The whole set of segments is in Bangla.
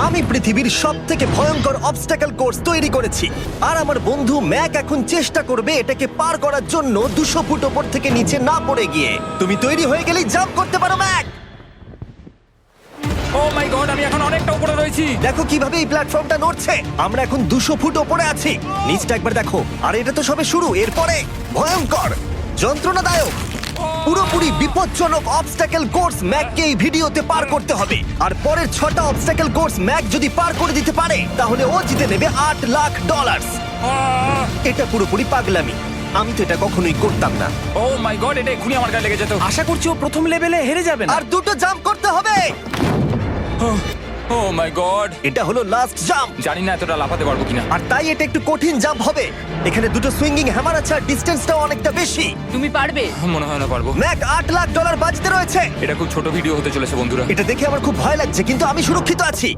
আমি পৃথিবীর সবথেকে ভয়ঙ্কর অবস্টাকেল কোর্স তৈরি করেছি, আর আমার বন্ধু ম্যাক এখন চেষ্টা করবে এটাকে পার করার জন্য 200 ফুট ওপর থেকে নিচে না পড়ে গিয়ে। তুমি তৈরি হয়ে গেলেই জাম্প করতে পারো ম্যাক। ও মাই গড, আমি এখন অনেকটা উপরে রয়েছি। দেখো কিভাবে এই প্ল্যাটফর্মটা নড়ছে। আমরা এখন 200 ফুট ওপরে আছি। নিচটা একবার দেখো। আর এটা তো সবে শুরু, এরপরে ভয়ঙ্কর, যন্ত্রণাদায়ক, পুরোপুরি বিপজ্জনক অবস্টাকেল কোর্স ম্যাককে এই ভিডিওতে পার করতে হবে। আর পরের 6টা অবস্টাকেল কোর্স ম্যাক যদি পার করে দিতে পারে তাহলে ও জিতে নেবে $8 লাখ। এটা পুরোপুরি পাগলামি, আমি তো এটা কখনোই করতাম না। ও মাই গড, এটা এক্ষুনি আমার গায়ে লেগে যেত। আশা করছি ও প্রথম লেভেলে হেরে যাবে না। আর 2টো জাম্প করতে হবে। ও মাই গড, এটা হলো লাস্ট জাম্প, জানি না এতটা লাফাতে পারবো কিনা। আর তাই এটা একটু কঠিন জাম্প হবে। এখানে 2টো সুইঙ্গিং হ্যামার আছে আর ডিসটেন্সটাও অনেকটা বেশি। তুমি পারবে। মনে হয় না পারবো। ম্যাক $8 লাখ বাজিতে রয়েছে। এটা খুব ছোট ভিডিও হতে চলেছে বন্ধুরা। এটা দেখে আমার খুব ভয় লাগছে, কিন্তু আমি সুরক্ষিত আছি।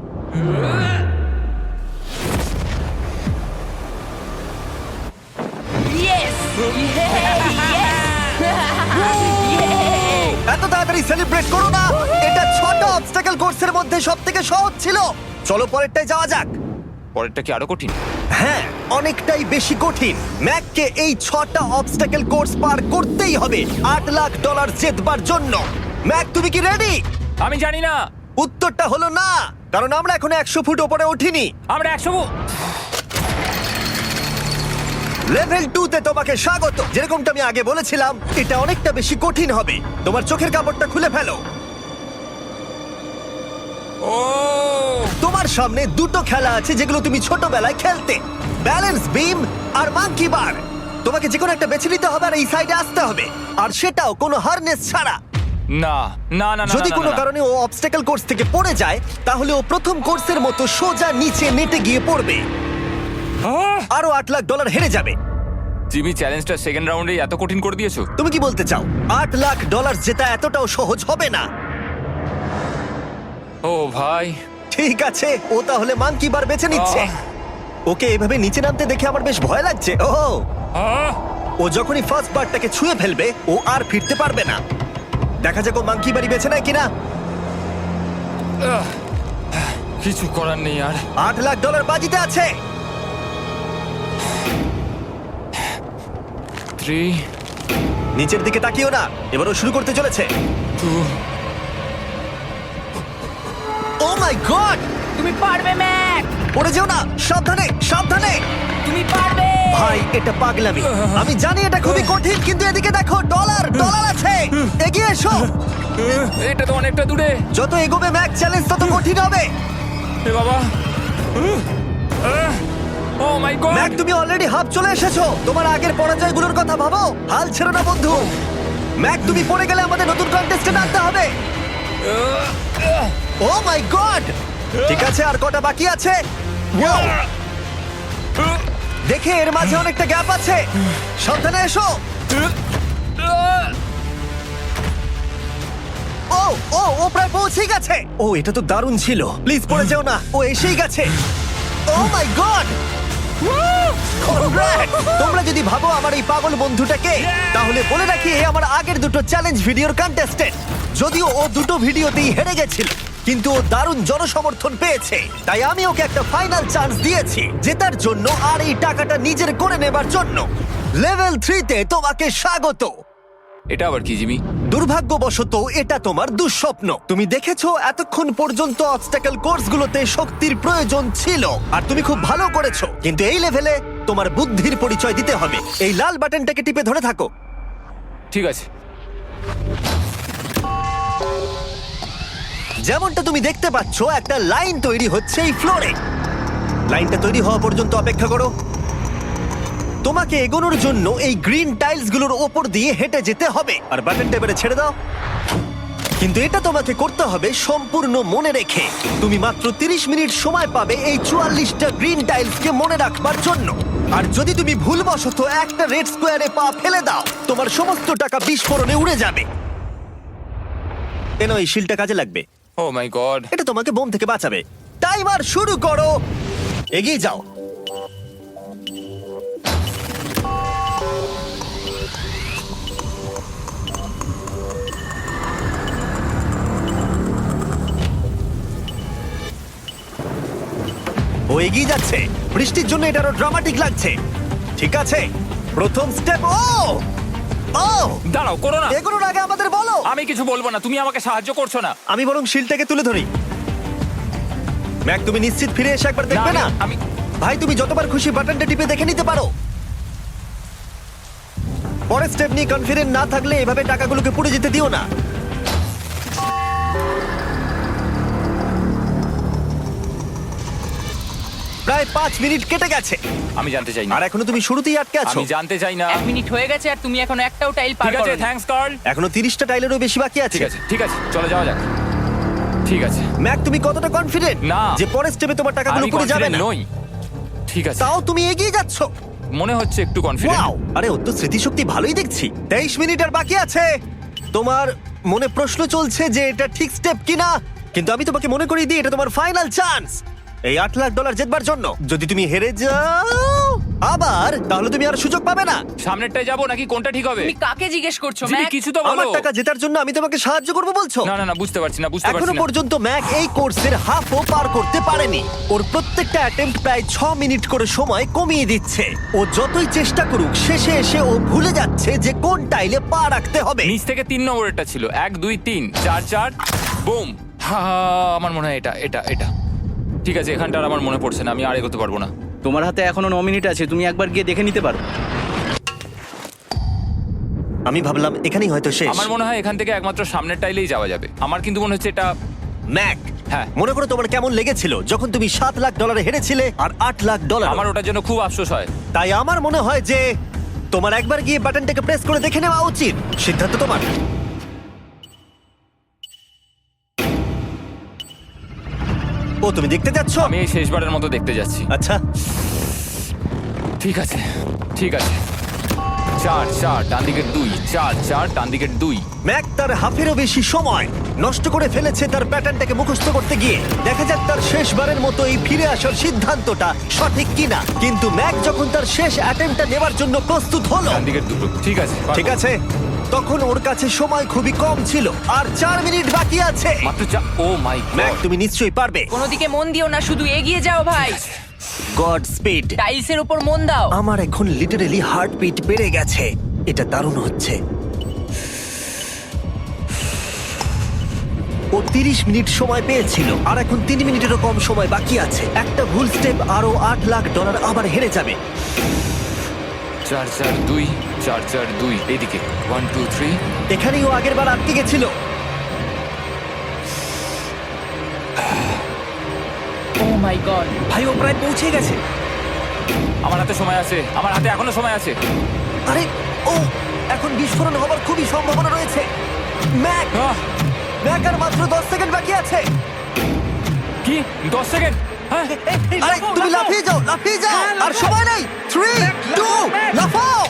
ইয়েস এত তাড়াতাড়ি সেলিব্রেট করো না। এটা 6টা অবস্টাকেল কোর্সের মধ্যে সবথেকে সহজ ছিল। চলো পরেরটায় যাওয়া যাক। পরেরটা কি আরো কঠিন? হ্যাঁ, অনেকটাই বেশি কঠিন। ম্যাককে এই 6টা অবস্টাকেল কোর্স পার করতেই হবে $8 লাখ জেতবার জন্য। ম্যাক, তুমি কি রেডি? আমি জানি না। উত্তরটা হলো না, কারণ আমরা এখনো 100 ফুট ওপরে উঠিনি। আমরা 100 লেভেল 2 তে তোমাকে স্বাগত। যেরকমটা আমি আগে বলেছিলাম, এটা অনেকটা বেশি কঠিন হবে। তোমার চোখের কাপড়টা খুলে ফেলো। ও তোমার সামনে 2টো খেলা আছে যেগুলো তুমি ছোটবেলায় খেলতে, ব্যালেন্স বিম আর মাঙ্কি বার। তোমাকে যে কোনো একটা বেছে নিতে হবে আর এই সাইডে আসতে হবে, আর সেটাও কোনো হারনেস ছাড়া। না না না না, যদি না, কোনো না, না। কারণে ও অবস্টাকেল কোর্স থেকে পড়ে যায়, তাহলে ও প্রথম কোর্সের মতো সোজা নিচে নেটে গিয়ে পড়বে, আহ! আরো $8 লাখ হেরে যাবে। জিমি, চ্যালেঞ্জটা সেকেন্ড রাউন্ডে এত কঠিন করে দিয়েছো। তুমি কি বলতে চাও $8 লাখ জেতা এতটাও সহজ হবে না? ও ভাই, ঠিক আছে, ও তাহলে মাঙ্কি বার বেছে নিচ্ছে। আহ! ওকে এভাবে নিচে নামতে দেখে আমার বেশ ভয় লাগছে। ও আহ! ও যখনই ফার্স্ট বারটাকে ছুঁয়ে ফেলবে, ও আর ফিরতে পারবে না। দেখা যাক ও মাঙ্কি বাড়ি বেছে নেয় কিনা। আহ! কিছু করার নেই আর। $8 লাখ বাজিতে আছে। 3 নিচের দিকে তাকিও না, এবারও শুরু করতে চলেছে। 2 ও মাই গড, তুমি পারবে ম্যাক। পড়ে যেও না, সাবধানে সাবধানে। তুমি পারবে। ভাই, এটা পাগলামি। আমি জানি এটা খুবই কঠিন, কিন্তু এদিকে দেখো, ডলার আছে। এগিয়ে এসো। এটা তো অনেকটা দূরে। যত এগোবে ম্যাক চ্যালেঞ্জ তত কঠিন হবে। এ বাবা, ও মাই গড। ম্যাক, তুমি অলরেডি হাফ চলে এসেছো। তোমার আগের পরাজয়গুলোর কথা ভাবো, হাল ছেড়ো না বন্ধু। ম্যাক, তুমি পড়ে গেলে আমাদের নতুন কন্টেস্টেন্ট আনতে হবে। ও মাই গড, ঠিক আছে, আর কটা বাকি আছে? Wow! দেখে এর মাঝে অনেকটা গ্যাপ আছে। সাবধানে এসো। ও ও ও প্রায় পৌঁছে গেছে। ও, এটা তো দারুণ ছিল। প্লিজ পড়ে যেও না, ও এসেই গেছে। ও মাই গড, তোমরা যদি ভাবো আমার এই পাগল বন্ধুটাকে, তাহলে বলে রাখি এ আমার আগের 2টো চ্যালেঞ্জ ভিডিওর কন্টেস্টেন্ট। যদিও ও 2টো ভিডিওতেই হেরে গেছিল, কিন্তু ও দারুণ জনসমর্থন পেয়েছে, তাই আমি ওকে একটা ফাইনাল চান্স দিয়েছি জেতার জন্য আর এই টাকাটা নিজের করে নেবার জন্য। লেভেল 3 তে তোমাকে স্বাগত। এটা আবার কি জিমি? দুর্ভাগ্যবশত এটা তোমার দুঃস্বপ্ন। তুমি দেখেছো এতক্ষণ পর্যন্ত অবস্টাকেল কোর্সগুলোতে শক্তির প্রয়োজন ছিল, আর তুমি খুব ভালো করেছো, কিন্তু এই লেভেলে তোমার বুদ্ধির পরিচয় দিতে হবে। এই লাল বাটনটাকে টিপে ধরে থাকো। ঠিক আছে। যেমনটা তুমি দেখতে পাচ্ছ, একটা লাইন তৈরি হচ্ছে এই ফ্লোরে। লাইনটা তৈরি হওয়া পর্যন্ত অপেক্ষা করো। তোমাকে এগোনোর জন্য এই গ্রিন টাইলসগুলোর ওপর দিয়ে হেঁটে যেতে হবে, আর বাটনটা এবারে ছেড়ে দাও। কিন্তু এটা তোমাকে করতে হবে সম্পূর্ণ মনে রেখে। তুমি মাত্র 30 মিনিট সময় পাবে এই 44টা গ্রিন টাইলসকে মনে রাখবার জন্য। আর যদি তুমি ভুলবশত একটা রেড স্কোয়ারে পা ফেলে দাও, তোমার সমস্ত টাকা বিস্ফোরণে উড়ে যাবে। কেন, এই শিলটা কাজে লাগবে। ও মাই গড। এটা তোমাকে বোম থেকে বাঁচাবে। টাইমার শুরু করো, এগিয়ে যাও। ও এগিয়ে যাচ্ছে। বৃষ্টির জন্য এটা আরো ড্রামাটিক লাগছে। ঠিক আছে, প্রথম স্টেপ। ও ও দাঁড়াও, করো না। এগুলোর আগে আমাদের বলো। আমি কিছু বলবো না, তুমি আমাকে সাহায্য করছো না। আমি বরং শিলটাকে তুলে ধরি। ম্যাক, তুমি নিশ্চিত ফিরে এসে একবার দেখবে না? আমি ভাই, তুমি যতবার খুশি বাটনটা টিপে দেখে নিতে পারো। পরের স্টেপ নিয়ে কনফিডেন্ট না থাকলে এভাবে টাকাগুলোকে পুড়ে যেতে দিও না। প্রায় 5 মিনিট কেটে গেছে আমি জানতে চাই না। আর এখনো তুমি শুরুতেই আটকে আছো। আমি জানতে চাই না। 1 মিনিট হয়ে গেছে আর তুমি এখন একটাও টাইল পার ঠিক আছে, করোনি। Thanks Carl. এখনো 30টা টাইলেরও বেশি বাকি আছে। ঠিক আছে, ঠিক আছে, চলে যাওয়া যাক। ঠিক আছে, ম্যাক, তুমি কতটা কনফিডেন্ট না। যে পরের স্টেপে তোমার টাকাগুলো আমি পুড়ে যাবে confident না? নই। ঠিক আছে, তাও তুমি এগিয়ে যাচ্ছ। মনে হচ্ছে একটু কনফিডেন্ট। ওয়াও! আরে ওর তো স্মৃতিশক্তি ভালোই দেখছি। 23 মিনিট আর বাকি আছে। তোমার মনে প্রশ্ন চলছে যে এটা ঠিক স্টেপ কিনা, কিন্তু আমি তোমাকে মনে করিয়ে দিই এটা তোমার ফাইনাল চান্স এই $8 লাখ জেতবার জন্য। যদি তুমি হেরে যাও আবার, তাহলে তুমি আর সুযোগ পাবে না। সামনেরটায় যাবো নাকি কোনটা ঠিক হবে? তুমি কাকে জিজ্ঞেস করছো জিমি, ম্যাক? কিছু তো আমার বলো। টাকা জেতার জন্য আমি তোমাকে সাহায্য করবো বলছো? না না না, বুঝতে পারছি না, বুঝতে এখনো পারছি না। পর্যন্ত ম্যাক এই কোর্সের হাফও পার করতে পারেনি। ওর প্রত্যেকটা অ্যাটেম্প্ট প্রায় 6 মিনিট করে সময় কমিয়ে দিচ্ছে। ও যতই চেষ্টা করুক, শেষে এসে ও ভুলে যাচ্ছে যে কোন টাইলে পা রাখতে হবে। নিচ থেকে 3 নম্বরেরটা ছিল 1 2 3 4 4 বুম। আমার মনে হয় এটা এটা এটা ঠিক আছে। এখানটা আর আমার মনে পড়ছে না, আমি আর এগোতে পারবো না। তোমার হাতে এখনো 9 মিনিট আছে, তুমি একবার গিয়ে দেখে নিতে পারো। আমি ভাবলাম এখানেই হয়তো শেষ। আমার মনে হয় এখান থেকে একমাত্র সামনের টাইলেই যাওয়া যাবে। আমার কিন্তু মনে হচ্ছে এটা। ম্যাক, হ্যাঁ। মনে করো তোমার কেমন লেগেছিল যখন তুমি $7 লাখ হেরেছিলে আর $8 লাখ। আমার ওটার জন্য খুব আফসোস হয়। তাই আমার মনে হয় যে তোমার একবার গিয়ে বাটনটাকে প্রেস করে দেখে নেওয়া উচিত। সিদ্ধান্ত তোমার। ও, তুমি দেখতে যাচ্ছ? আমি এই শেষবারের মতো দেখতে যাচ্ছি। আচ্ছা, ঠিক আছে, ঠিক আছে। 4 4 ডান দিকের 2, 4 4 ডান দিকের 2। ম্যাক তার হাফেরও বেশি সময় নষ্ট করে ফেলেছে তার প্যাটার্নটাকে মুখস্থ করতে গিয়ে। দেখা যাক তার শেষবারের মতো এই ফিরে আসার সিদ্ধান্তটা সঠিক কিনা। কিন্তু ম্যাক যখন তার শেষ অ্যাটেম্পটা নেবার জন্য প্রস্তুত হলো, ডান দিকের 2। ঠিক আছে, ঠিক আছে, তখন ওর কাছে সময় খুবই কম ছিল আর 4 মিনিট বাকি আছে। মাত্র 4। ও মাই ম্যাক, গড। তুমি নিশ্চয়ই পারবে। কোনো দিকে মন দিও না, শুধু এগিয়ে যাও ভাই। God speed. টাইলসের উপর মন দাও। আমার এখন লিটারালি হার্টবিট বেড়ে গেছে। এটা দারুণ হচ্ছে। ও 30 মিনিট সময় পেয়েছিল আর এখন 3 মিনিটেরও কম সময় বাকি আছে। একটা ভুল স্টেপ আরো $8 লাখ আবার হেরে যাবে। 4 4 2 4 4 2 এইদিকে 1 2 3। এখানেই ও আগের বার আটকে গেছিল। ও মাই গড। ভাই, ও প্রায় পৌঁছে গেছে। আমার হাতে সময় আছে, আমার হাতে এখনো সময় আছে। আরে, ও এখন বিস্ফোরণ হবার খুবই সম্ভাবনা রয়েছে। ম্যাক, আহ, ম্যাক আর মাত্র 10 সেকেন্ড বাকি আছে। কি 10 সেকেন্ড? হ্যাঁ, আরে তুমি লাফিয়ে যাও, লাফিয়ে যাও। আর সময় নেই। 3 2 লাফাও।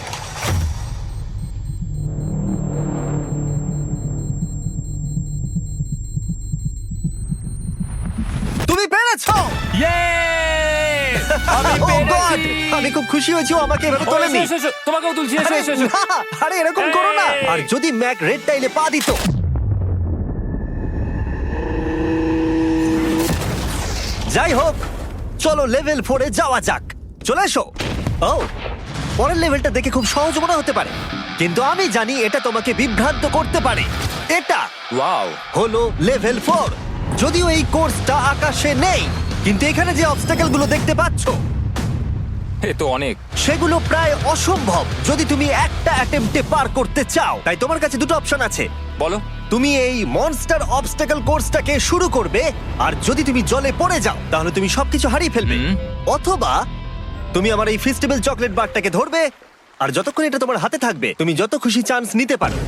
তুমি পেরেছো। Yay! আমি Oh God! পেরেছি। আমি খুব খুশি হয়েছি ও আমাকে এভাবে ও, তোলেনি। এসো, এসো, এসো। তোমাকেও তুলছি, এসো, আরে এসো, এসো। না, আরে এরকম করো না। এই। আর যদি ম্যাক রেড টাইলে পা দিত। যাই হোক, চলো লেভেল 4 এ যাওয়া যাক। চলে এসো। ও, পরের লেভেলটা দেখে খুব সহজ মনে হতে পারে, কিন্তু আমি জানি এটা তোমাকে বিভ্রান্ত করতে পারে। এটা ওয়াও। হলো লেভেল 4। যদিও এই কোর্সটা আকাশে নেই, কিন্তু এখানে যে অবস্টাকেল গুলো দেখতে পাচ্ছো এ তো অনেক। সেগুলো প্রায় অসম্ভব যদি তুমি একটা অ্যাটেম্পটে পার করতে চাও। তাই তোমার কাছে দুটো অপশন আছে। বলো। তুমি এই মনস্টার অবস্টাকেল কোর্সটাকে শুরু করবে, আর যদি তুমি জলে পড়ে যাও তাহলে তুমি সবকিছু হারিয়ে ফেলবে। হুম। অথবা তুমি আমার এই ফেস্টিভ্যাল চকলেট বারটাকে ধরবে, আর যতক্ষণ এটা তোমার হাতে থাকবে তুমি যত খুশি চান্স নিতে পারো।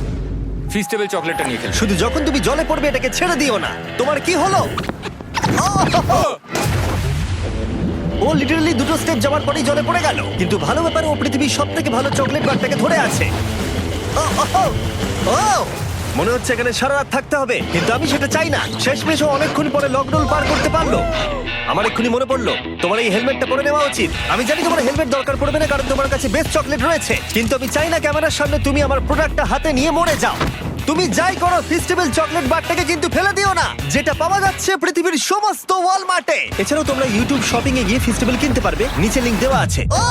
ফিস্টেবল চকলেটটা নিয়ে খেলছি। শুধু যখন তুমি জলে পড়বে এটাকে ছেড়ে দিও না। তোমার কি হলো? ও লিটারালি দুটো স্টেপ যাওয়ার পরেই জলে পড়ে গেল। কিন্তু ভালো ব্যাপার, ও পৃথিবীর সবথেকে ভালো চকলেট বারটাকে ধরে আছে। ও, ও, ও, ও! মনে হচ্ছে এখানে সারা রাত থাকতে হবে, কিন্তু আমি সেটা চাই না। শেষমেশ ও অনেকক্ষণ পরে লকডাউন পার করতে পারলো। আমার এক্ষুনি মনে পড়লো তোমার এই হেলমেটটা পরে নেওয়া উচিত। আমি জানি তোমার হেলমেট দরকার পড়বে না, কারণ তোমার কাছে বেস্ট চকলেট রয়েছে, কিন্তু আমি চাই না ক্যামেরার সামনে তুমি আমার প্রোডাক্টটা হাতে নিয়ে মরে যাও। তুমি যাই করো ফেস্টিভ্যাল চকলেট বারটাকে কিন্তু ফেলে দিও না, যেটা পাওয়া যাচ্ছে পৃথিবীর সমস্ত ওয়ালমার্টে। এছাড়াও তোমরা ইউটিউব শপিং এ গিয়ে ফেস্টিভ্যাল কিনতে পারবে, নিচে লিংক দেওয়া আছে। ও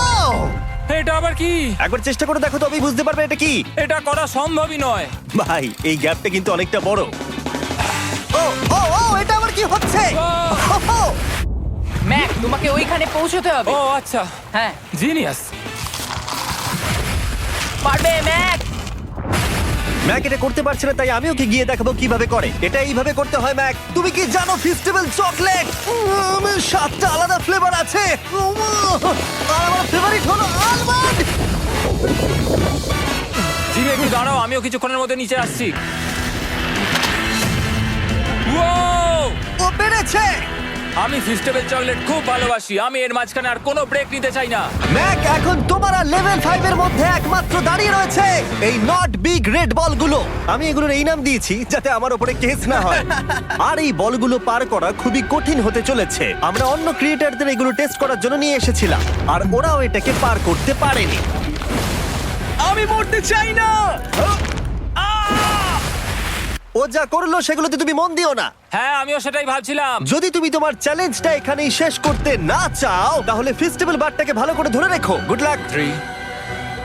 এটা আবার কি? একবার চেষ্টা করে দেখো, তবেই বুঝতে পারবে এটা কি। এটা করা সম্ভবই নয়। ভাই এই গ্যাপটা কিন্তু অনেকটা বড়। ও ও ও এটা আবার কি হচ্ছে? ওহ, ম্যাক, তোমাকে ওইখানে পৌঁছতে হবে। ও আচ্ছা, হ্যাঁ, জিনিয়াস। পারবে ম্যাক। ম্যাক এটা করতে পারছে না, তাই আমি ওকে গিয়ে দেখাবো কিভাবে করে। এটা এইভাবে করতে হয় ম্যাক। তুমি কি জানো ফেস্টিভ্যাল চকলেট 7টা আলাদা ফ্লেভার আছে। আর আমার ফেভারিট হলো আলমন্ড। জিমি একটু দাঁড়াও, আমিও কিছুক্ষণের মধ্যে নিচে আসছি। Wow! ও পেরেছে। আমি ফেস্টিভ্যাল চকলেট খুব ভালোবাসি। আমি এর মাঝখানে আর কোনো ব্রেক নিতে চাই না। ম্যাক এখন তোমার আর লেভেল 5 এর মধ্যে একমাত্র দাঁড়িয়ে রয়েছে এই নট বিগ রেড বলগুলো। আমি এগুলোর এই নাম দিয়েছি যাতে আমার উপরে কেস না হয়। আর এই বলগুলো পার করা খুবই কঠিন হতে চলেছে। আমরা অন্য ক্রিয়েটরদের এগুলো টেস্ট করার জন্য নিয়ে এসেছিলাম, আর ওরাও এটাকে পার করতে পারেনি। আমি মরতে চাই না। ও যা করলো সেগুলোতে তুমি মন দিও না। হ্যাঁ, আমিও সেটাই ভাবছিলাম। যদি তুমি তোমার চ্যালেঞ্জটা এখানেই শেষ করতে না চাও, তাহলে ফেস্টিভ্যাল বারটাকে ভালো করে ধরে রেখো। Good luck. 3,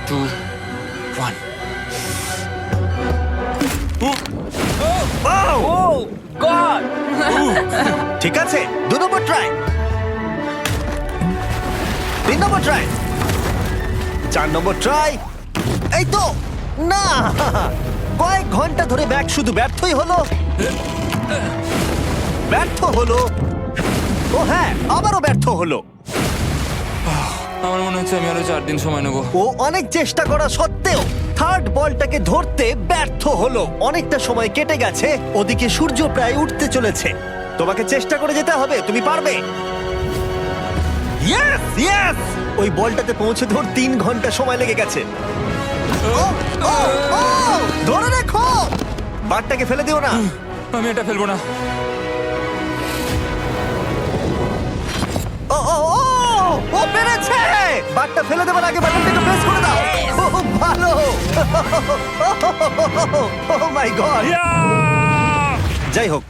2, 1। ও গড। ঠিক আছে, 2 নম্বর ট্রাই, 3 নম্বর ট্রাই, 4 নম্বর ট্রাই। এই তো না, কয়েক ঘন্টা ধরে ব্যাগ শুধু ব্যর্থই হলো, ব্যর্থ হলো। ও হ্যাঁ, আবারও ব্যর্থ হলো। আমার মনে হচ্ছে আমি আরো 4 দিন সময় নেবো। ও অনেক চেষ্টা করা সত্ত্বেও থার্ড বলটাকে ধরতে ব্যর্থ হলো। অনেকটা সময় কেটে গেছে, ওদিকে সূর্য প্রায় উঠতে চলেছে। তোমাকে চেষ্টা করে যেতে হবে, তুমি পারবে। ইয়েস ইয়েস, ওই বলটাতে পৌঁছে ধর 3 ঘন্টা সময় লেগে গেছে। ও, ও, ও, ধরে রেখো, বারটাকে ফেলে দিও না। আমি এটা ফেলবো না। ও ও ও, ও পেরেছে। বারটা ফেলে দেবার আগে বাটনটাকে প্রেস করে দাও। খুব ভালো। ও মাই গড। যাই হোক,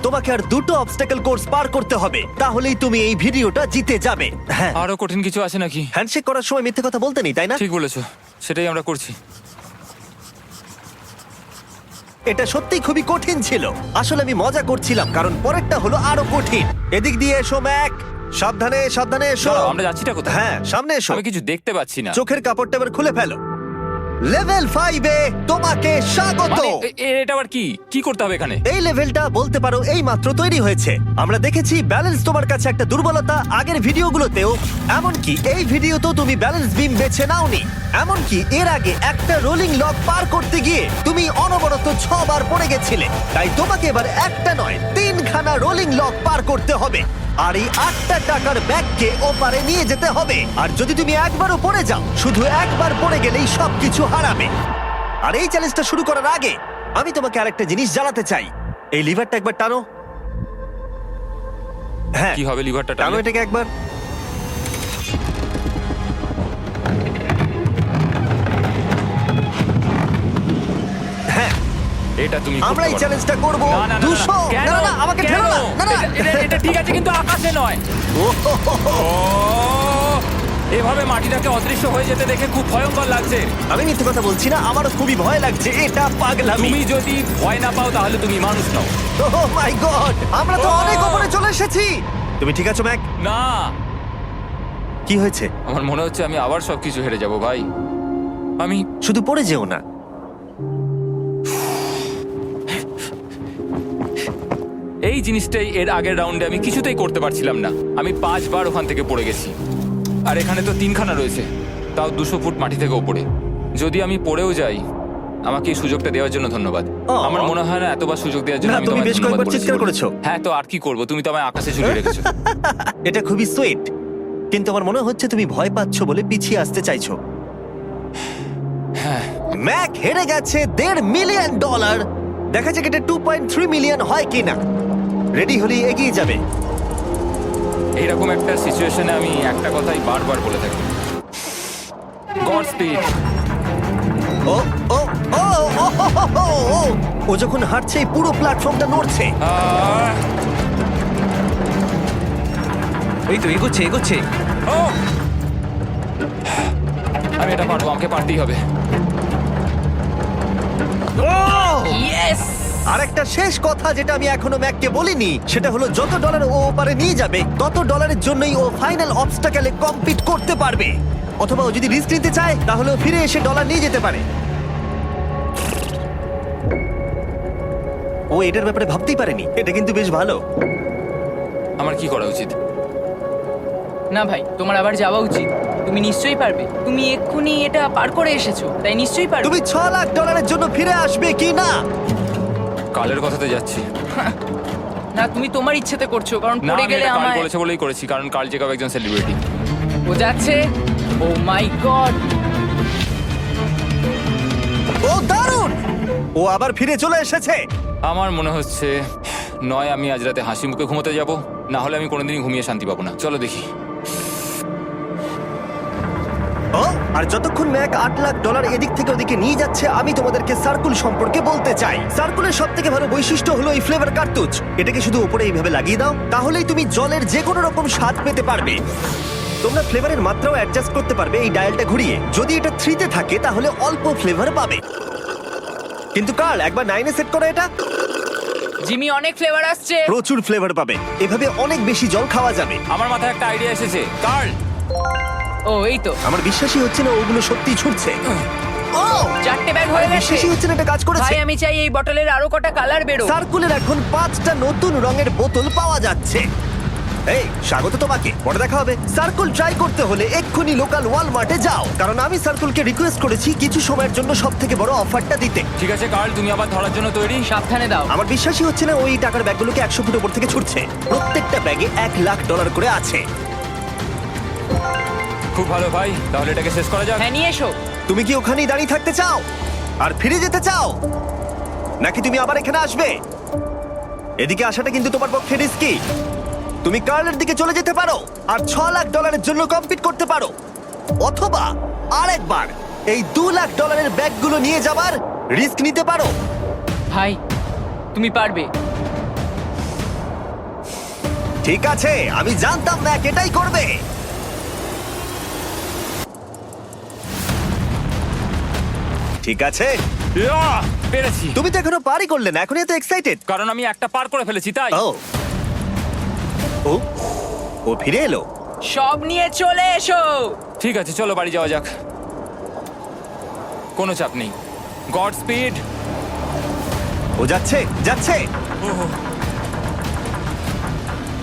তোমাকে আর 2টো অবস্টাকেল কোর্স পার করতে হবে, তাহলেই তুমি এই ভিডিওটা জিতে যাবে। হ্যাঁ, আরো কঠিন কিছু আছে নাকি? হ্যান্ডশেক করার সময় মিথ্যে কথা বলতে নেই, তাই না? ঠিক বলেছো, সেটাই আমরা করছি। এটা সত্যি খুবই কঠিন ছিল। আসলে আমি মজা করছিলাম, কারণ পরেরটা হলো আরো কঠিন। এদিক দিয়ে এসো ম্যাক, সাবধানে সাবধানে এসো। দাঁড়াও, আমরা যাচ্ছিটা কোথায়? হ্যাঁ, সামনে এসো। আমি কিছু দেখতে পাচ্ছি না। চোখের কাপড়টা এবার খুলে ফেলো। লেভেল 5 এ তোমাকে স্বাগত। মানে, এটা আবার কি কি করতে হবে এখানে? এই লেভেলটা বলতে পারো এই মাত্র তৈরি হয়েছে। আমরা দেখেছি ব্যালেন্স তোমার কাছে একটা দুর্বলতা আগের ভিডিওগুলোতেও, এমনকি এই ভিডিওতেও তুমি ব্যালেন্স বিম বেছে নাওনি। এমনকি এর আগে একটা রোলিং লক পার করতে গিয়ে তুমি অনবরত 6 বার পড়ে গেছিলে। তাই তোমাকে এবার একটা নয় 3খানা রোলিং লক পার করতে হবে, আর এই 8টা টাকার ব্যাগকে ওপারে নিয়ে যেতে হবে। আর যদি তুমি একবারও পড়ে যাও, শুধু একবার পড়ে গেলেই সবকিছু হারাবে। আর এই চ্যালেঞ্জটা শুরু করার আগে আমি তোমাকে আরেকটা জিনিস জানাতে চাই। এই লিভারটা একবার টানো। হ্যাঁ, কি হবে লিভারটা টানো টানলে? এটাকে একবার। হ্যাঁ, এটা তুমি আমরা করতে এই পারো। চ্যালেঞ্জটা করব। না, না, না, না, 200। কেন? না না, আমাকে কেন? ঠেলো না। না না, এটা ঠিক আছে, কিন্তু আকাশে নয়। ও, এভাবে মাটিটাকে অদৃশ্য হয়ে যেতে দেখে খুব ভয়ঙ্কর লাগছে। আমি মিথ্যে কথা বলছি না, আমারও খুবই ভয় লাগছে। এটা পাগলামি। তুমি যদি ভয় না পাও তাহলে তুমি মানুষ নও। ওহ মাই গড, আমরা তো অনেক উপরে চলে এসেছি। তুমি ঠিক আছো ম্যাক? না, কি হয়েছে? আমার মনে হচ্ছে আমি আবার সবকিছু হেরে যাব ভাই। আমি শুধু পড়ে যেও না। এই জিনিসটাই এর আগের রাউন্ডে আমি কিছুতেই করতে পারছিলাম না। আমি 5 বার ওখান থেকে পড়ে গেছি, আর এখানে তো 3খানা রয়েছে, তাও 200 ফুট মাটি থেকে ওপরে। যদি আমি পড়েও যাই, আমাকে এই সুযোগটা দেওয়ার জন্য ধন্যবাদ। আমার মনে হয় না এতবার সুযোগ দেওয়ার জন্য না, আমি তুমি তোমায় বেশ ধন্যবাদ কয়েকবার চিৎকার বলেছি। করেছো। হ্যাঁ, তো আর কি করব, তুমি তো আমায় আকাশে ঝুলিয়ে রেখেছো। এটা খুবই সুইট, কিন্তু আমার মনে হচ্ছে তুমি ভয় পাচ্ছ বলে পিছিয়ে আসতে চাইছো। হ্যাঁ, ম্যাক হেরে গেছে $1.5 মিলিয়ন। দেখা যাক এটা 2.3 মিলিয়ন হয় কিনা। রেডি হলে এগিয়ে যাবে। এইরকম একটা সিচুয়েশনে আমি একটা কথাই বারবার বলে থাকি, গড স্পিড। ও ও ও ও ও, হো, হো, হো, ও। ও যখন হাঁটছে এই পুরো প্ল্যাটফর্মটা নড়ছে। আহ, এই তো এগোচ্ছে এগোচ্ছে। ও! আমি এটা পারবো, আমাকে পারতেই হবে। ইয়েস! আর একটা শেষ কথা যেটা আমি এখনো ম্যাককে বলিনি সেটা হলো যত ডলার ও ওপারে নিয়ে যাবে তত ডলারের জন্যই ও ফাইনাল অবস্টাকেলে কমপ্লিট করতে পারবে। অথবা ও যদি রিস্ক নিতে চায় তাহলে ও ফিরে এসে ডলার নিয়ে যেতে পারে। ও এটার ব্যাপারে ভাবতেই পারেনি। এটা কিন্তু বেশ ভালো। আমার কি করা উচিত? না ভাই, তোমার আবার যাওয়া উচিত। তুমি নিশ্চয়ই পারবে। তুমি এক্ষুনি এটা পার করে এসেছো, তাই নিশ্চয়ই পারবে। তুমি $6 লাখ জন্য ফিরে আসবে কি না? কালের কথাতে যাচ্ছি। না, তুমি তোমার ইচ্ছেতে করছো, কারণ না, পড়ে আমি গেলে এটা কাল আমার বলেছে বলেই করেছি, কারণ কাল জেকাব একজন সেলিব্রিটি। ও যাচ্ছে। ও মাই গড! ও দারুণ! ও আবার ফিরে চলে এসেছে। আমার মনে হচ্ছে নয় আমি আজ রাতে হাসি মুখে ঘুমোতে যাব, না হলে আমি কোনোদিনই ঘুমিয়ে শান্তি পাবো না। চলো দেখি। ও আর যতক্ষণ ম্যাক $8 লাখ এদিক থেকে ওদিকে নিয়ে যাচ্ছে আমি তোমাদেরকে সার্কুল সম্পর্কে বলতে চাই। সার্কুলের সব থেকে ভালো বৈশিষ্ট্য হলো এই ফ্লেভার কার্তুজ। এটাকে শুধু উপরে এইভাবে লাগিয়ে দাও, তাহলেই তুমি জলের যে কোনো রকম স্বাদ পেতে পারবে। তোমরা ফ্লেভারের মাত্রাও অ্যাডজাস্ট করতে পারবে এই ডায়ালটা ঘুরিয়ে। যদি এটা 3-তে থাকে তাহলে অল্প ফ্লেভার পাবে, কিন্তু কাল একবার 9-এ সেট করো এটা, জিমি, অনেক ফ্লেভার আসছে। প্রচুর ফ্লেভার পাবে। এভাবে অনেক বেশি জল খাওয়া যাবে। আমার মাথায় একটা আইডিয়া এসেছে। কার্ল, ও এই তো, আমার বিশ্বাসই হচ্ছে না ওগুলো সত্যিই ছুটছে। ও 4টে ব্যাগ হয়ে গেছে। বিশ্বাসই হচ্ছে না এটা কাজ করেছে। ভাই, আমি চাই এই বটলের আরো কটা কালার বেরো। সার্কুলের এখন 5টা নতুন রঙের বোতল পাওয়া যাচ্ছে। এই স্বাগত তোমাকে, পরে দেখা হবে। সার্কুল ট্রাই করতে হলে এক্ষুনি লোকাল ওয়ালমার্টে যাও, কারণ আমি সার্কুলকে রিকোয়েস্ট করেছি কিছু সময়ের জন্য সবথেকে বড় অফারটা দিতে। ঠিক আছে কার্ল, তুমি আবার ধরার জন্য তৈরি? সাবধানে দাও। আমার বিশ্বাসই হচ্ছে না ওই টাকার ব্যাগগুলোকে 100 ফুট উপর থেকে ছুটছে। প্রত্যেকটা ব্যাগে $1 লাখ করে আছে। খুব ভালো ভাই, তাহলে এটাকে শেষ করা যাক। হ্যাঁ, নিয়ে এসো। তুমি কি ওখানেই দাঁড়িয়ে থাকতে চাও আর ফিরে যেতে চাও, নাকি তুমি আবার এখানে আসবে? এদিকে আসাটা কিন্তু তোমার পক্ষে রিস্কি। তুমি কার্লের দিকে চলে যেতে পারো আর $6 লাখ জন্য কম্পিট করতে পারো, অথবা আরেকবার এই $2 লাখ ব্যাগগুলো নিয়ে যাবার রিস্ক নিতে পারো। ভাই, তুমি পারবে। ঠিক আছে, আমি জানতাম ম্যাক এটাই করবে। ঠিক আছে, ইয়াহ! পেরেছি, তুমি তো এখনো পারি করলে না, এখন এত এক্সাইটেড। কারণ আমি একটা পার করে ফেলেছি তাই। ও ও ও ফিরে এলো। সব নিয়ে চলে এসো। ঠিক আছে, চলো বাড়ি যাওয়া যাক। কোনো চাপ নেই। God speed. ও যাচ্ছে যাচ্ছে।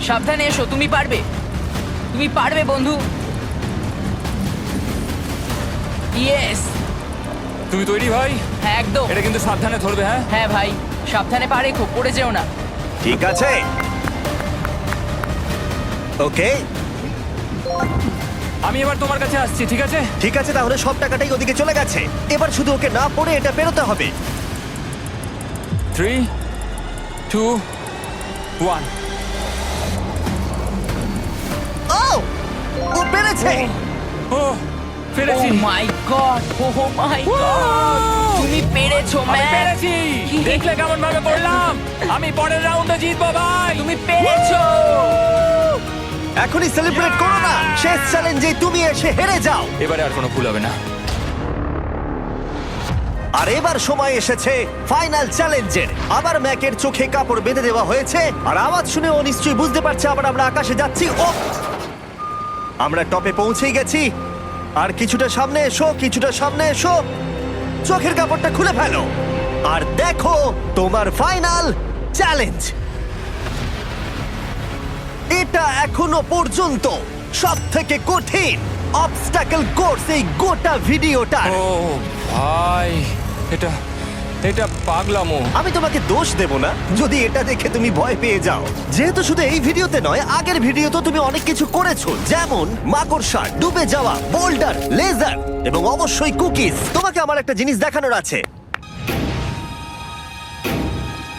সাবধানে এসো, তুমি পারবে। তুমি পারবে বন্ধু। ইয়েস! তুমি তৈরি ভাই? হ্যাঁ, একদম। এটা কিন্তু সাবধানে ধরবে, হ্যাঁ? হ্যাঁ ভাই, সাবধানে পারে, খুব পড়ে যেও না। ঠিক আছে, ওকে আমি এবার তোমার কাছে আসছি, ঠিক আছে? ঠিক আছে, তাহলে সব টাকাটাই ওদিকে চলে গেছে। এবার শুধু ওকে না পড়ে এটা পেরোতে হবে। 3, 2, 1। ও ও পেরেছে। ও পেরেছি। ও মাই গড! ও মাই গড! তুমি পেরেছো, আমি ম্যান! পেরেছি। দেখলে কেমন ভাবে পড়লাম? আমি পরের রাউন্ডে জিতবো ভাই। তুমি পেরেছো! এখনই সেলিব্রেট করো না, শেষ চ্যালেঞ্জে তুমি এসে হেরে যাও। এবারে আর কোনো ভুল হবে না। আর এবার সময় এসেছে ফাইনাল চ্যালেঞ্জের। আবার ম্যাকের চোখে কাপড় বেঁধে দেওয়া হয়েছে, আর আওয়াজ শুনে ও নিশ্চয়ই বুঝতে পারছে আবার আমরা আকাশে যাচ্ছি। ও আমরা টপে পৌঁছেই গেছি। আর কিছুটা সামনে এসো, কিছুটা সামনে এসো। চোখের কাপড়টা খুলে ফেলো আর দেখো তোমার ফাইনাল চ্যালেঞ্জ। এটা এখনো পর্যন্ত সবথেকে কঠিন অবস্টাকেল কোর্স এই গোটা ভিডিওটার। ও ভাই, এটা এটা পাগলামো। আমি তোমাকে দোষ দেব না যদি এটা দেখে তুমি ভয় পেয়ে যাও, যেহেতু শুধু এই ভিডিওতে নয়, আগের ভিডিওতে তুমি অনেক কিছু করেছো, যেমন মাকড়সা, ডুবে যাওয়া, বোল্ডার, লেজার এবং অবশ্যই কুকিজ। তোমাকে আমার একটা জিনিস দেখানোর আছে।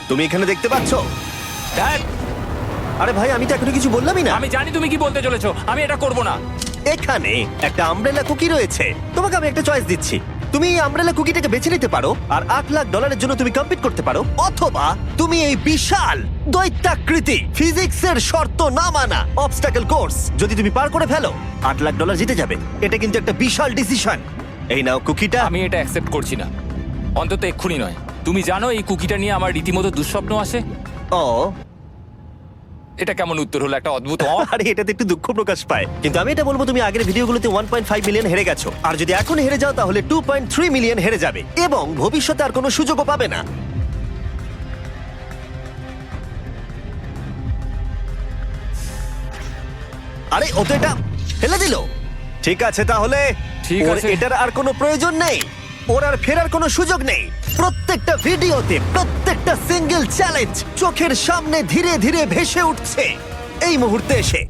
তুমি এখানে দেখতে পাচ্ছ? ধ্যাৎ, আরে ভাই, আমি তো এখনো কিছু বললামই না। আমি জানি তুমি কি বলতে চলেছো। আমি এটা করব না। এখানে একটা আমব্রেলা কুকি রয়েছে। তোমাকে আমি একটা চয়েস দিচ্ছি, তুমি এই আমব্রেলা কুকিটাকে বেছে নিতে পারো আর $8 লাখ জন্য তুমি কম্পিট করতে পারো, অথবা তুমি এই বিশাল দৈত্যাকৃতি ফিজিক্সের শর্ত না মানা অবস্টাকল কোর্স যদি তুমি পার করে ফেলো, $8 লাখ জিতে যাবে। এটা কিন্তু একটা বিশাল ডিসিশন। এই নাও কুকিটা। আমি এটা অ্যাকসেপ্ট করছি না, অন্তত এক্ষুনি নয়। তুমি জানো এই কুকিটা নিয়ে আমার রীতিমতো দুঃস্বপ্ন আসে। ও এটা কেমন উত্তর হলো, একটা অদ্ভুত আরে এটাতে একটু দুঃখ প্রকাশ পায়, কিন্তু আমি এটা বলবো তুমি আগের ভিডিওগুলোতে 1.5 মিলিয়ন হেরে গেছো, আর যদি এখন হেরে যাও তাহলে 2.3 মিলিয়ন হেরে যাবে এবং ভবিষ্যতে আর কোনো সুযোগও পাবে না। আরে ও তো এটা ফেলে দিল। ঠিক আছে তাহলে ঠিক ওর আছে। এটার আর কোনো প্রয়োজন নেই, ওর আর ফেরার কোনো সুযোগ নেই। প্রত্যেকটা ভিডিওতে প্রত্যেকটা সিঙ্গেল চ্যালেঞ্জ চোখের সামনে ধীরে ধীরে ভেসে উঠছে এই মুহূর্তে এসে।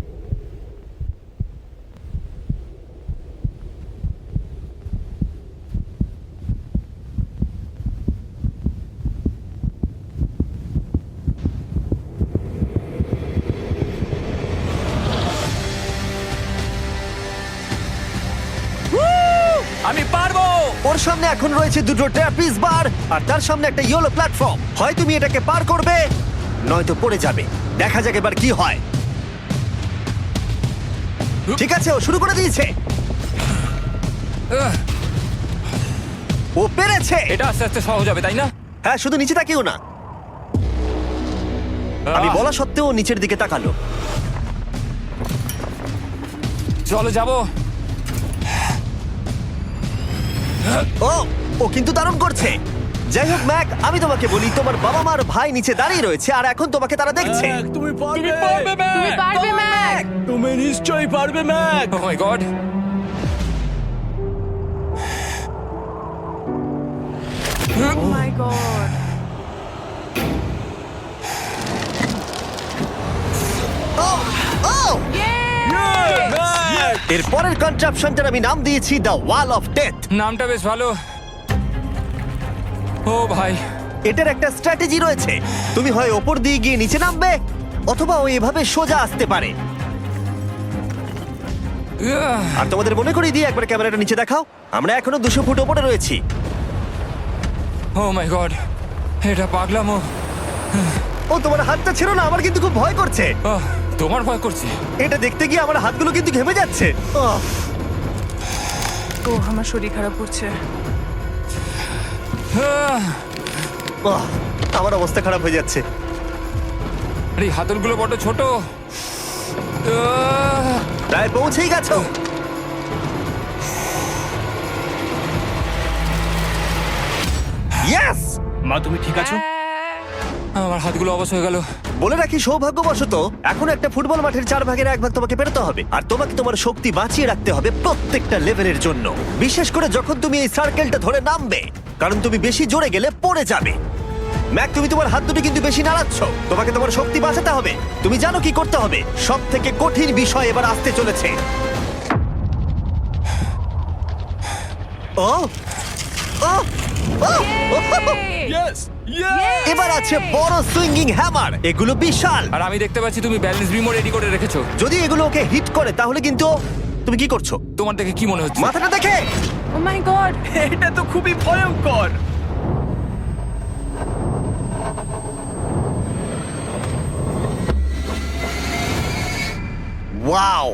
আমি পারবো। ওর সামনে এখন রয়েছে দুটো ট্র্যাপিজ বার আর তার সামনে একটা ইয়েলো প্ল্যাটফর্ম। হয় তুমি এটাকে পার করবে নয়তো পড়ে যাবে। দেখা যাক এবার কি হয়। ঠিক আছে, ও শুরু করে দিয়েছে, আহ, ও পেরেছে। এটা আস্তে আস্তে সহজ হবে, তাই না? হ্যাঁ, শুধু নিচে তাকিও না। আমি বলা সত্ত্বেও ও নিচের দিকে তাকালো। চলো যাবো। ও ও কিন্তু দারুণ করছে। যাই হোক ম্যাক, আমি তোমাকে বলি তোমার বাবা মার ভাই নিচে দাঁড়িয়ে রয়েছে আর এখন তোমাকে তারা দেখছে। তুমি পারবে তুমি পারবে ম্যাক। তুমি নিশ্চয়ই পারবে ম্যাক। ও মাই গড। ও মাই গড। ও ও এর পরের কনট্রাপশনটার আমি নাম দিয়েছি দ্য ওয়াল অফ ডেথ। নামটা বেশ ভালো। ও ভাই, এটার একটা স্ট্র্যাটেজি রয়েছে। তুমি হয় ওপর দিয়ে গিয়ে নিচে নামবে, অথবা ও এভাবে সোজা আসতে পারে। আর তোমাদের মনে করিয়ে দিয়ে একবার ক্যামেরাটা নিচে দেখাও। আমরা এখনো 200 ফুট ওপরে রয়েছি। ও মাই গড, এটা পাগলামো। ও তোমার হাতটা ছিল না, আমার কিন্তু খুব ভয় করছে। তোমার ভয় করছে? এটা দেখতে গিয়ে আমার হাতগুলো কিন্তু ঘেমে যাচ্ছে। ও আমার শরীর খারাপ করছে। আমার অবস্থা খারাপ হয়ে যাচ্ছে। আরে এই হাতলগুলো বড় ছোট। প্রায় পৌঁছেই গেছো। ইয়েস! মা তুমি ঠিক আছো? আমার হাতগুলো অবশ হয়ে গেল। বলে রাখি, সৌভাগ্যবশত এখন একটা ফুটবল মাঠের 4/1 তোমাকে পেরোতে হবে, আর তোমাকে তোমার শক্তি বাঁচিয়ে রাখতে হবে প্রত্যেকটা লেভেলের জন্য, বিশেষ করে যখন তুমি এই সার্কেলটা ধরে নামবে, কারণ তুমি বেশি জোরে গেলে পড়ে যাবে। ম্যাক, তুমি তোমার হাত দুটো কিন্তু বেশি নাড়াচ্ছ। তোমাকে তোমার শক্তি বাঁচাতে হবে। তুমি জানো কি করতে হবে। সব থেকে কঠিন বিষয় এবার আসতে চলেছে। ও ও ও! ইয়েস এবার আছে বড় সুইঙ্গিং হ্যামার। এগুলো বিশাল। আর আমি দেখতে পাচ্ছি তুমি ব্যালেন্স বিমও রেডি করে রেখেছো। যদি এগুলো ওকে হিট করে তাহলে কিন্তু তুমি কি করছো? তোমার দেখে কি মনে হচ্ছে? মাথাটা দেখে। ও মাই গড। এটা তো খুবই ভয়ঙ্কর। ওয়াও!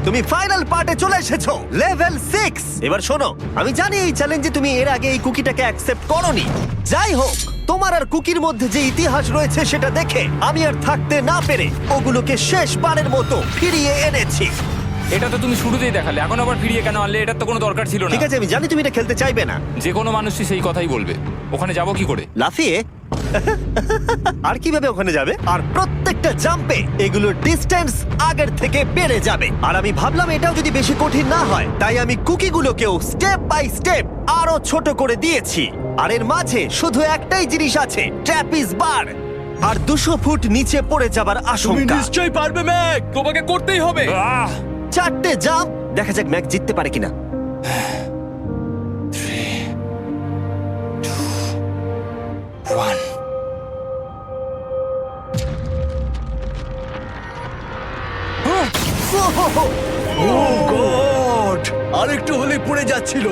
তুমি ফাইনাল পার্টে চলে এসেছো, লেভেল 6। এবার শোনো, আমি জানি এই চ্যালেঞ্জে তুমি এর আগে এই কুকিটাকে অ্যাকসেপ্ট করোনি। যাই হোক, তোমার আর কুকির মধ্যে যে ইতিহাস রয়েছে সেটা দেখে আমি আর থাকতে না পেরে ওগুলোকে শেষবারের মতো ফিরিয়ে এনেছি। এটা তো তুমি শুরুতেই দেখালে, এখন আবার ফিরিয়ে কেন আনলে? এটার তো কোনো দরকার ছিল না। ঠিক আছে, আমি জানি তুমি এটা খেলতে চাইবে না। যে কোনো মানুষই সেই কথাই বলবে। ওখানে যাবো কি করে? লাফিয়ে? আর কিভাবে ওখানে যাবে? আর প্রত্যেকটা জাম্পে এগুলোর ডিস্টেন্স আগের থেকে বেড়ে যাবে। আর আমি ভাবলাম এটাও যদি বেশি কঠিন না হয়, তাই আমি কুকিগুলোকেও স্টেপ বাই স্টেপ আরো ছোট করে দিয়েছি। আর এর মাঝে শুধু একটাই জিনিস আছে, ট্র্যাপিজ বার। আর 200 ফুট নিচে পড়ে যাবার তুমি আশঙ্কা। নিশ্চয়ই পারবে ম্যাক, তোমাকে করতেই হবে। 4টে জাম্প। দেখা যাক ম্যাক জিততে পারে কিনা। 1 আর একটু হলে পড়ে যাচ্ছিল।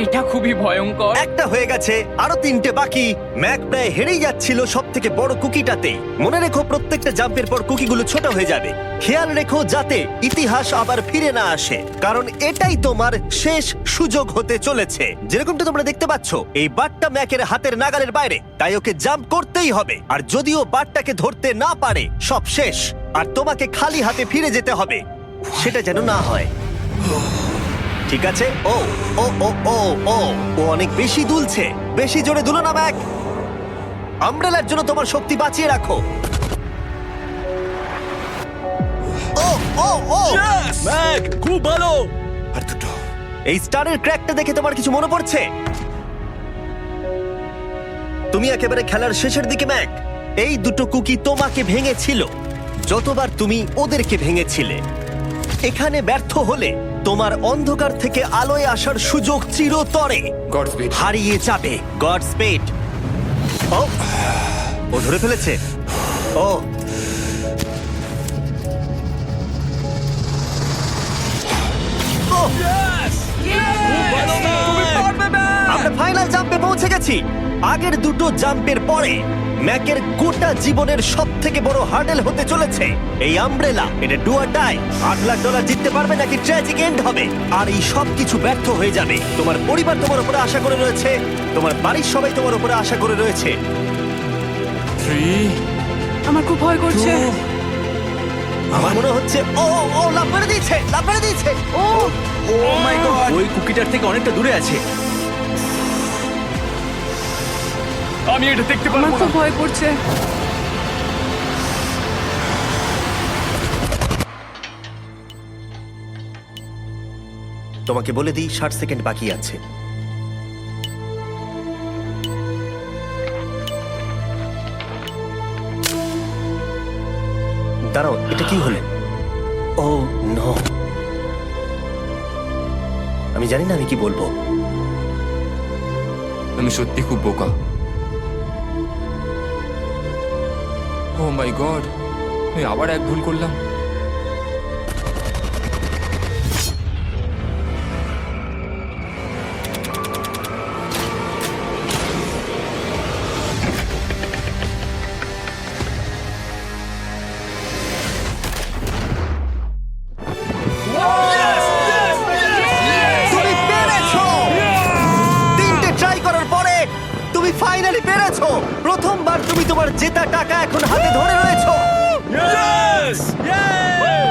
এটা খুবই ভয়ঙ্কর। একটা হয়ে গেছে, আরো 3টে বাকি। ম্যাক প্রায় হেরেই যাচ্ছিল সব থেকে বড় কুকিটাতে। মনে রেখো প্রত্যেকটা জাম্পের পর কুকিগুলো ছোট হয়ে যাবে। খেয়াল রেখো যাতে ইতিহাস আবার ফিরে না আসে, কারণ এটাই তোমার শেষ সুযোগ হতে চলেছে। যেরকমটা তোমরা দেখতে পাচ্ছ, এই বারটা ম্যাকের হাতের নাগালের বাইরে, তাই ওকে জাম্প করতেই হবে। আর যদিও বারটাকে ধরতে না পারে, সব শেষ। আর তোমাকে খালি হাতে ফিরে যেতে হবে, সেটা যেন না হয়। ঠিক আছে, ও ও ও ও ও ও অনেক বেশি দুলছে। বেশি জোরে দুলো না ম্যাক। আমব্রেলার জন্য তোমার শক্তি বাঁচিয়ে রাখো। ও ও ও ম্যাক, খুব ভালো। আর দুটো। এই স্টারের ক্র্যাকটা দেখে তোমার কিছু মনে পড়ছে? তুমি একেবারে খেলার শেষের দিকে ম্যাক। এই দুটো কুকি তোমাকে ভেঙেছিল যতবার তুমি ওদেরকে ভেঙেছিলে। এখানে ব্যর্থ হলে তোমার অন্ধকার থেকে আলোয় আসার সুযোগ চিরতরে গড স্পিড। হারিয়ে যাবে। God speed. ও ও ধরে ফেলেছে। ও ও, আমরা ফাইনাল জাম্পে পৌঁছে গেছি। আগের দুটো জাম্পের পরে ম্যাকের গোটা জীবনের সব থেকে বড় হার্ডেল হতে চলেছে এই আমব্রেলা। এটা ডু অর ডাই। $8 লাখ জিততে পারবে নাকি ট্র্যাজিক এন্ড হবে। আর এই সব কিছু ব্যর্থ হয়ে যাবে। তোমার পরিবার তোমার উপরে আশা করে রয়েছে, তোমার বাড়ির সবাই তোমার উপরে আশা করে রয়েছে। 3 আমার খুব ভয় করছে। আমার মনে হচ্ছে ও ও, ও লাফ মেরে দিয়েছে, লাফ মেরে দিয়েছে। ও ও মাই গড, ওই কুকিটার থেকে অনেকটা দূরে আছে। আমি এটা দেখতে আমার পারবো খুব না। ভয় করছে। তোমাকে বলে দিই 60 সেকেন্ড বাকি আছে। দাঁড়াও, এটা কি হলো? ও নো, আমি জানি না আমি কি বলবো। আমি সত্যি খুব বোকা। ও মাই গড, আমি আবার এক ভুল করলাম। তুমি পেরেছো! 3টে ট্রাই করার পরে তুমি ফাইনালি পেরেছো। প্রথমবার তুমি তোমার জেতা টাকা এখন হাতে ধরে রয়েছো। ইয়েস!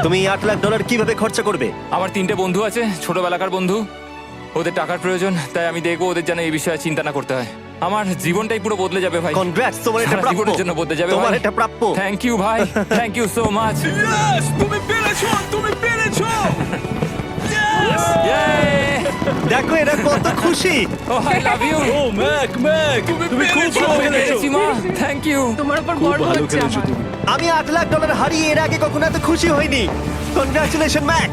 তুমি $8 লাখ কিভাবে খরচা করবে? আমার 3টে বন্ধু আছে, ছোটবেলাকার বন্ধু। ওদের টাকার প্রয়োজন, তাই আমি দেখবো ওদের যেন এই বিষয়ে চিন্তা না করতে হয়। আমার জীবনটাই পুরো বদলে যাবে ভাই। কনগ্রাটস, তোমার এটা সারা প্রাপ্য। জীবনের জন্য বদলে যাবে তোমার ভাই। এটা প্রাপ্য। থ্যাংক ইউ ভাই, thank you so much. Yes! তুমি পেরেছো! তুমি পেরেছো! দেখো এরা কত খুশি। Oh I love you. Oh Mac, Mac, তুমি খুব ভালো খেলেছো। মা, থ্যাংক ইউ। তোমার উপর খুব গর্ব ভালো হচ্ছে খেলেছো আমার। তুমি। আমি $8 লাখ হারিয়ে এর আগে কখনো এত খুশি হইনি। Congratulation Mac.